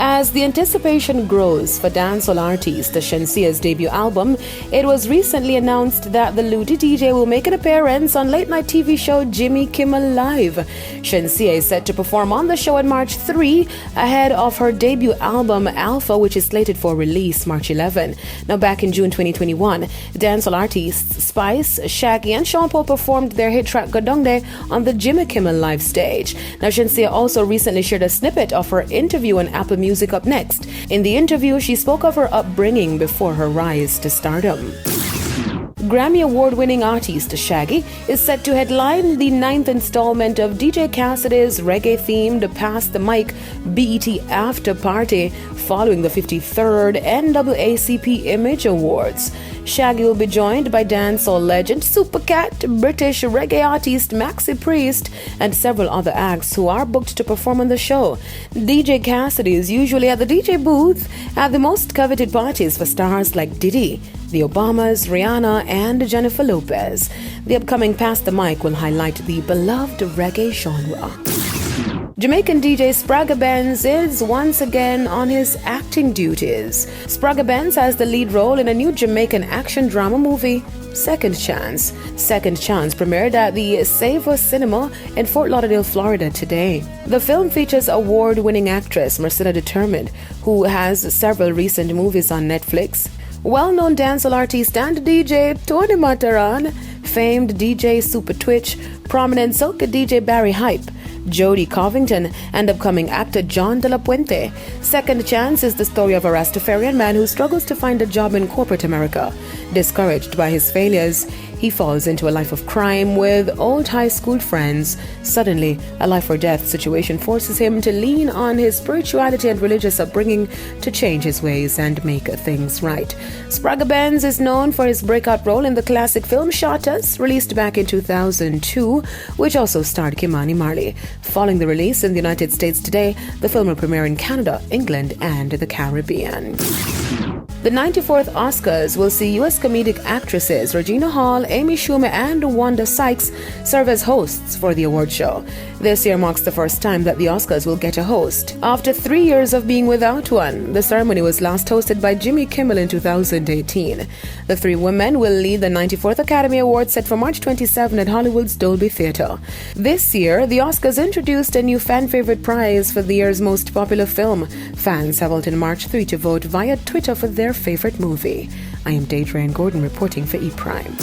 As the anticipation grows for dancehall artist Shenseea's debut album, it was recently announced that the Ludi DJ will make an appearance on late-night TV show Jimmy Kimmel Live. Shenseea is set to perform on the show on March 3, ahead of her debut album Alpha, which is slated for release March 11. Now, back in June 2021, dancehall artists Spice, Shaggy, and Sean Paul performed their hit track Godong Day on the Jimmy Kimmel Live stage. Now, Shenseea also recently shared a snippet of her interview on Apple Music Up Next. In the interview, she spoke of her upbringing before her rise to stardom. Grammy Award-winning artist Shaggy is set to headline the 9th installment of DJ Cassidy's reggae-themed Pass the Mic BET After Party following the 53rd NAACP Image Awards. Shaggy will be joined by dancehall legend Supercat, British reggae artist Maxi Priest, and several other acts who are booked to perform on the show. DJ Cassidy is usually at the DJ booth at the most coveted parties for stars like Diddy, the Obamas, Rihanna, and Jennifer Lopez. The upcoming Pass the Mic will highlight the beloved reggae genre. Jamaican DJ Spragga Benz is once again on his acting duties. Spragga Benz has the lead role in a new Jamaican action drama movie, Second Chance. Second Chance premiered at the Savour Cinema in Fort Lauderdale, Florida today. The film features award-winning actress Marcella Determined, who has several recent movies on Netflix. Well-known dancehall artist and DJ Tony Mataran, famed DJ Super Twitch, prominent soca DJ Barry Hype, Jodie Covington, and upcoming actor John De La Puente. Second Chance is the story of a Rastafarian man who struggles to find a job in corporate America. Discouraged by his failures, he falls into a life of crime with old high school friends. Suddenly, a life-or-death situation forces him to lean on his spirituality and religious upbringing to change his ways and make things right. Spragga Benz is known for his breakout role in the classic film Shottas, released back in 2002, which also starred Kimani Marley. Following the release in the United States today, the film will premiere in Canada, England, and the Caribbean. The 94th Oscars will see U.S. comedic actresses Regina Hall, Amy Schumer, and Wanda Sykes serve as hosts for the award show. This year marks the first time that the Oscars will get a host. After 3 years of being without one, the ceremony was last hosted by Jimmy Kimmel in 2018. The three women will lead the 94th Academy Awards set for March 27 at Hollywood's Dolby Theatre. This year, the Oscars introduced a new fan-favorite prize for the year's most popular film. Fans have until March 3 to vote via Twitter for their favorite movie. I am Deidre Gordon reporting for ePrime.